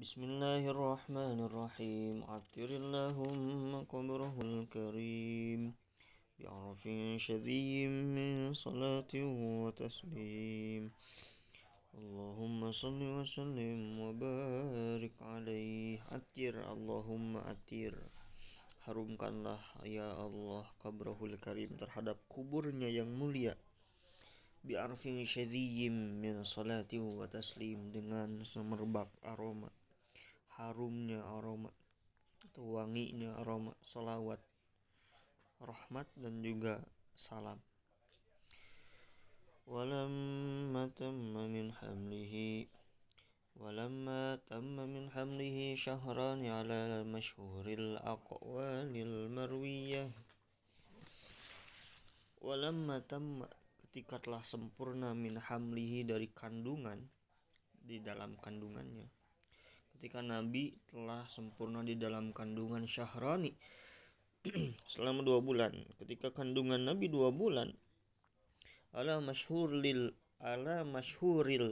Bismillahirrahmanirrahim. Atirillahumma qabrahul karim bi'arfin syadhiyyin min salatin wa taslim. Allahumma salli wa sallim wa barik alaih. Atir, Allahumma atir. Harumkanlah ya Allah qabrahul karim, terhadap kuburnya yang mulia. Bi'arfin syadhiyyin min salatin wa taslim, dengan semerbak aroma, harumnya aroma atau wanginya aroma salawat, rahmat dan juga salam. Walamma tamma min hamlihi syahrani ala masyhuril aqwalil marwiyah. Walamma tamma, ketika telah sempurna, min hamlihi, dari kandungan, di dalam kandungannya. Ketika Nabi telah sempurna di dalam kandungan, syahrani, selama 2 bulan. Ketika kandungan Nabi 2 bulan, ala masyhuril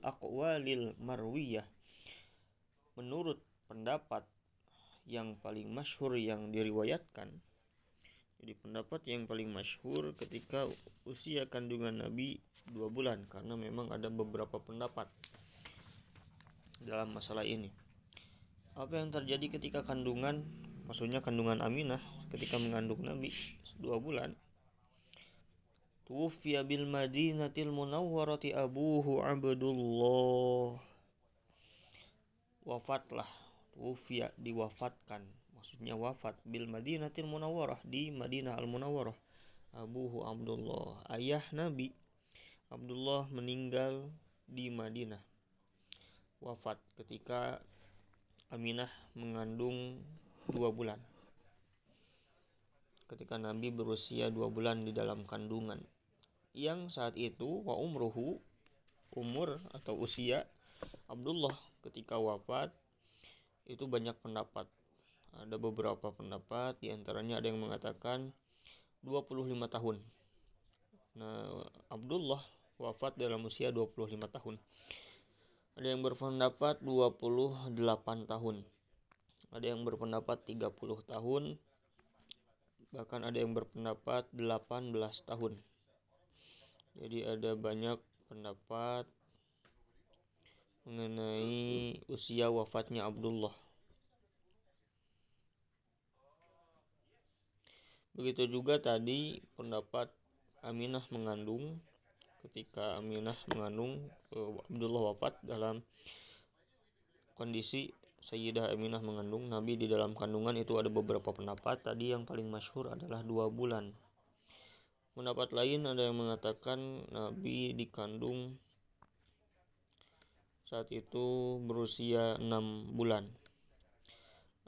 aqwalil marwiyah, menurut pendapat yang paling masyhur yang diriwayatkan. Jadi pendapat yang paling masyhur ketika usia kandungan Nabi 2 bulan, karena memang ada beberapa pendapat dalam masalah ini. Apa yang terjadi ketika kandungan, maksudnya kandungan Aminah ketika mengandung Nabi 2 bulan. Tuwfiya bil Madinatil Munawwarati abuhu Abdullah. Wafatlah, tuwfiya, diwafatkan, maksudnya wafat, bil Madinatil Munawwarah, di Madinah Al-Munawwarah, abuhu Abdullah, ayah Nabi Abdullah meninggal di Madinah, wafat ketika Aminah mengandung 2 bulan. Ketika Nabi berusia 2 bulan di dalam kandungan, yang saat itu wa umruhu, umur atau usia Abdullah ketika wafat itu banyak pendapat. Ada beberapa pendapat, diantaranya ada yang mengatakan 25 tahun. Nah, Abdullah wafat dalam usia 25 tahun. Ada yang berpendapat 28 tahun. Ada yang berpendapat 30 tahun. Bahkan ada yang berpendapat 18 tahun. Jadi ada banyak pendapat mengenai usia wafatnya Abdullah. Begitu juga tadi pendapat Aminah mengandung. Ketika Aminah mengandung, Abdullah wafat dalam kondisi Sayyidah Aminah mengandung Nabi di dalam kandungan. Itu ada beberapa pendapat. Tadi yang paling masyhur adalah 2 bulan. Pendapat lain ada yang mengatakan Nabi dikandung saat itu berusia 6 bulan.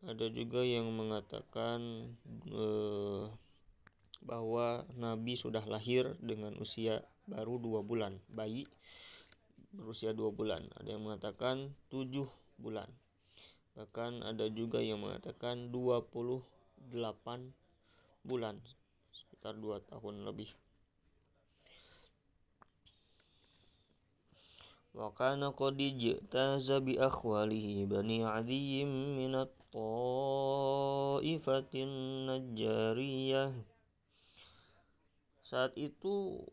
Ada juga yang mengatakan bahwa Nabi sudah lahir dengan usia baru 2 bulan, bayi berusia 2 bulan. Ada yang mengatakan 7 bulan. Bahkan ada juga yang mengatakan 28 bulan, sekitar 2 tahun lebih. Wa kana qad ijtaza bi akhwalihi bani adiyyin min at-ta'ifatin najjariyah. Saat itu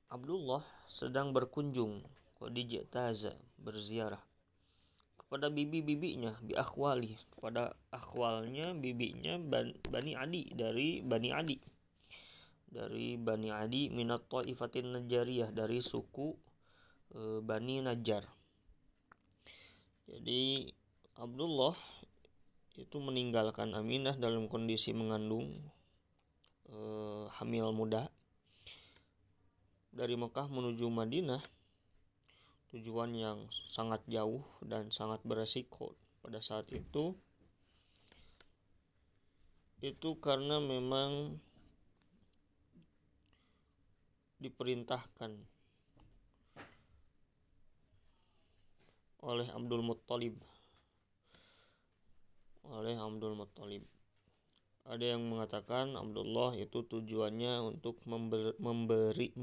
Abdullah sedang berkunjung, qadijtaza, berziarah, kepada bibi-bibinya, bi akhwali, kepada akhwalnya, bibinya, Bani Adi, dari Bani Adi, minat ta'ifatin najjariyah, dari suku Bani Najjar. Jadi Abdullah itu meninggalkan Aminah dalam kondisi mengandung, hamil muda, dari Mekah menuju Madinah, tujuan yang sangat jauh dan sangat beresiko pada saat itu karena memang diperintahkan oleh Abdul Muttalib. Ada yang mengatakan Abdullah itu tujuannya untuk membeli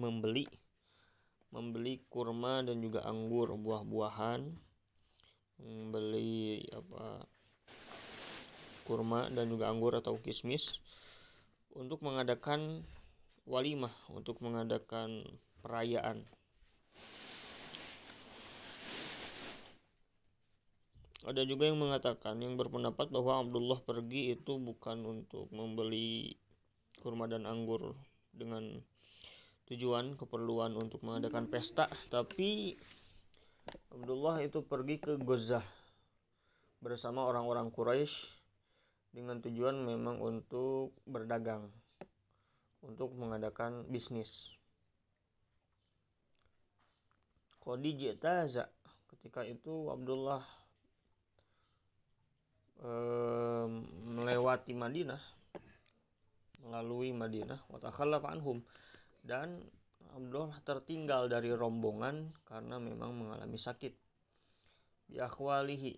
kurma dan juga anggur, buah-buahan, membeli kurma dan juga anggur atau kismis untuk mengadakan walimah, untuk mengadakan perayaan. Ada juga yang mengatakan, yang berpendapat bahwa Abdullah pergi itu bukan untuk membeli kurma dan anggur dengan tujuan keperluan untuk mengadakan pesta, tapi Abdullah itu pergi ke Ghazah bersama orang-orang Quraisy dengan tujuan memang untuk berdagang, untuk mengadakan bisnis. Qadijtaza, ketika itu Abdullah melewati Madinah, melalui Madinah, wa takhallaf anhum, dan Abdullah tertinggal dari rombongan karena memang mengalami sakit. Bi akhwalihi,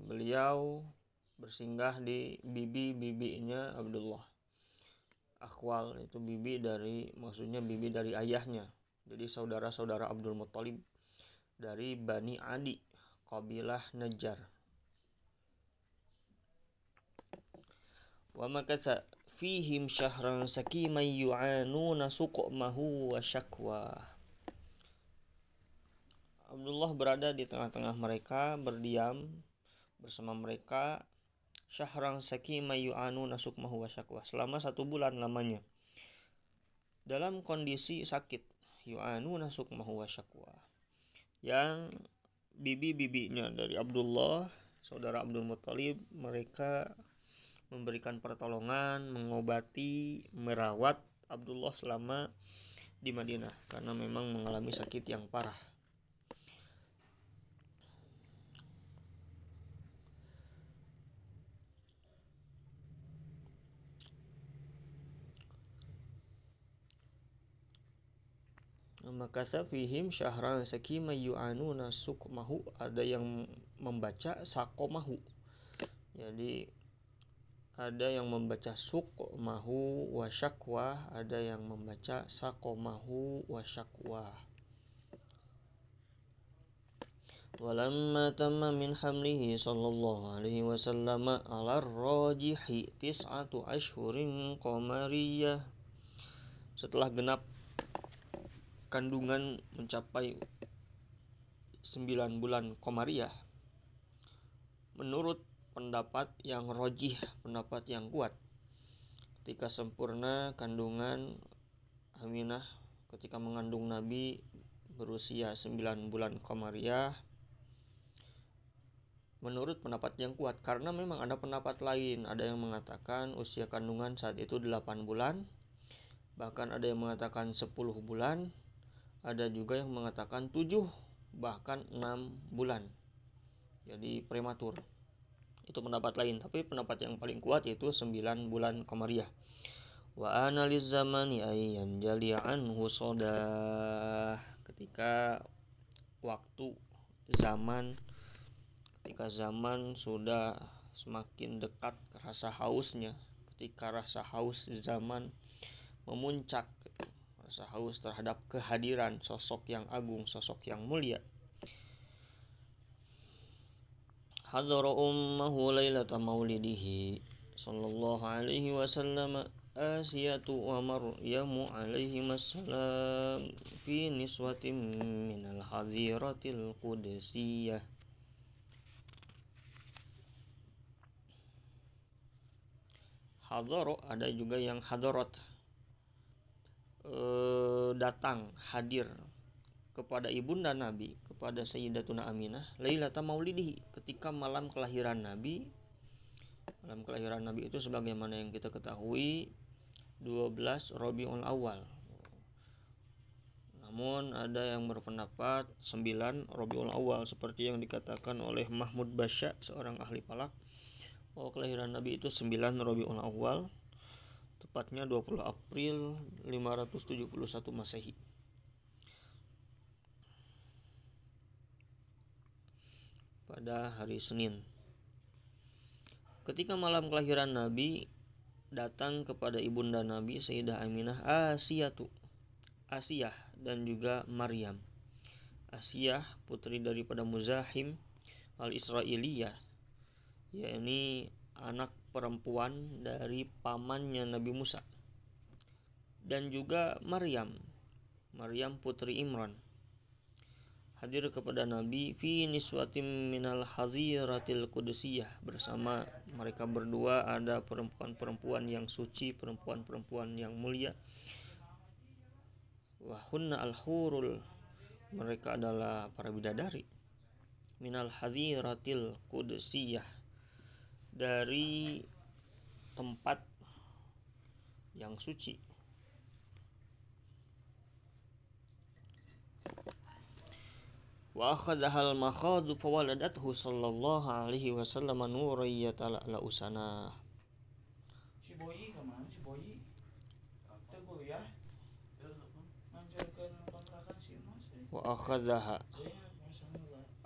beliau bersinggah di bibi-bibinya Abdullah. Akhwal itu bibi dari, maksudnya bibi dari ayahnya, jadi saudara-saudara Abdul Muttalib dari Bani Adi, kabilah Najjar. Wa makatha fihim syahran sakiman yu'anuna suqmahu wa syakwa. Abdullah berada di tengah-tengah mereka, berdiam bersama mereka, syahran sakiman yu'anuna suqmahu wa syakwa, selama 1 bulan lamanya dalam kondisi sakit. Yu'anuna suqmahu wa syakwa, yang bibi-bibinya dari Abdullah, saudara Abdul Muttalib, mereka memberikan pertolongan, mengobati, merawat Abdullah selama di Madinah karena memang mengalami sakit yang parah. Maka fihim syahran sakima yu'anuna suqmahu, ada yang membaca sakomahu, jadi ada yang membaca suqmahu wa syakwa, ada yang membaca sakomahu wa syakwa. Walamma tamma min hamlihi sallallahu alaihi wasallam ala rajihi 9 ashhurin qamariyah, setelah genap kandungan mencapai 9 bulan qamariyah, menurut pendapat yang rajih, pendapat yang kuat, ketika sempurna kandungan Aminah ketika mengandung Nabi berusia 9 bulan qamariyah, menurut pendapat yang kuat. Karena memang ada pendapat lain, ada yang mengatakan usia kandungan saat itu 8 bulan, bahkan ada yang mengatakan 10 bulan, ada juga yang mengatakan 7 bahkan 6 bulan, jadi prematur. Itu pendapat lain, tapi pendapat yang paling kuat yaitu 9 bulan qamariyah. Wa analiz zamani ayyan jali anhu sodah, ketika waktu zaman, ketika zaman sudah semakin dekat rasa hausnya, ketika rasa haus zaman memuncak, rasa haus terhadap kehadiran sosok yang agung, sosok yang mulia. Hadara ummahu lailata maulidihi sallallahu alaihi wasallam Asiyatu wa Maryamu alaihimassalam fi niswatin minal hadiratil qudusiyah. Hadaro, ada juga yang hadarat, datang, hadir kepada ibunda Nabi, kepada Sayyidatuna Aminah, Lailata Maulidihi, ketika malam kelahiran Nabi. Malam kelahiran Nabi itu sebagaimana yang kita ketahui 12 Rabiul Awal. Namun ada yang berpendapat 9 Rabiul Awal, seperti yang dikatakan oleh Mahmud Basya, seorang ahli falak, bahwa kelahiran Nabi itu 9 Rabiul Awal, tepatnya 20 April 571 Masehi. Pada hari Senin. Ketika malam kelahiran Nabi, datang kepada ibunda Nabi Sayyidah Aminah Asiyah dan juga Maryam. Asiyah putri daripada Muzahim al-Israiliyah, yakni anak perempuan dari pamannya Nabi Musa, dan juga Maryam putri Imran hadir kepada Nabi fi niswatim minal hadhiratil qudusiyah. Bersama mereka berdua ada perempuan-perempuan yang suci, perempuan-perempuan yang mulia. Wa hunna al-hurul, mereka adalah para bidadari, minal hadhiratil qudusiyah, dari tempat yang suci. Wa akhadhal makhadu fawaladathu sallallahu alaihi wasallam nuriyatan la usana. Si Boyi kemana si Boyi? Teh kuliah. Manjalkeun kontrakan si Mas. Wa akhadha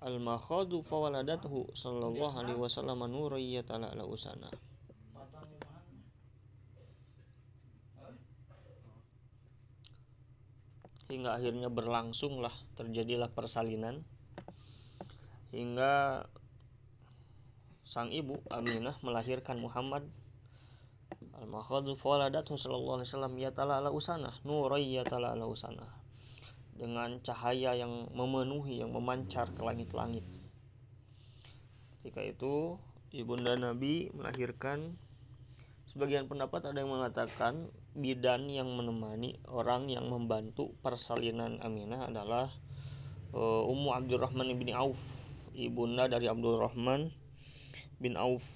al makhadu fawaladathu sallallahu alaihi wasallam nuriyatan la usana. Hingga akhirnya berlangsunglah, terjadilah persalinan, hingga sang ibu Aminah melahirkan Muhammad. Al-makhadu fawaladathu sallallahu alaihi wasallam yatala ala usanah, nurai yatala ala usanah, dengan cahaya yang memenuhi, yang memancar ke langit-langit. Ketika itu ibunda Nabi melahirkan. Sebagian pendapat ada yang mengatakan bidan yang menemani, orang yang membantu persalinan Aminah adalah Ummu Abdurrahman bin Auf, ibunda dari Abdurrahman bin Auf,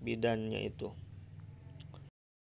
bidannya itu.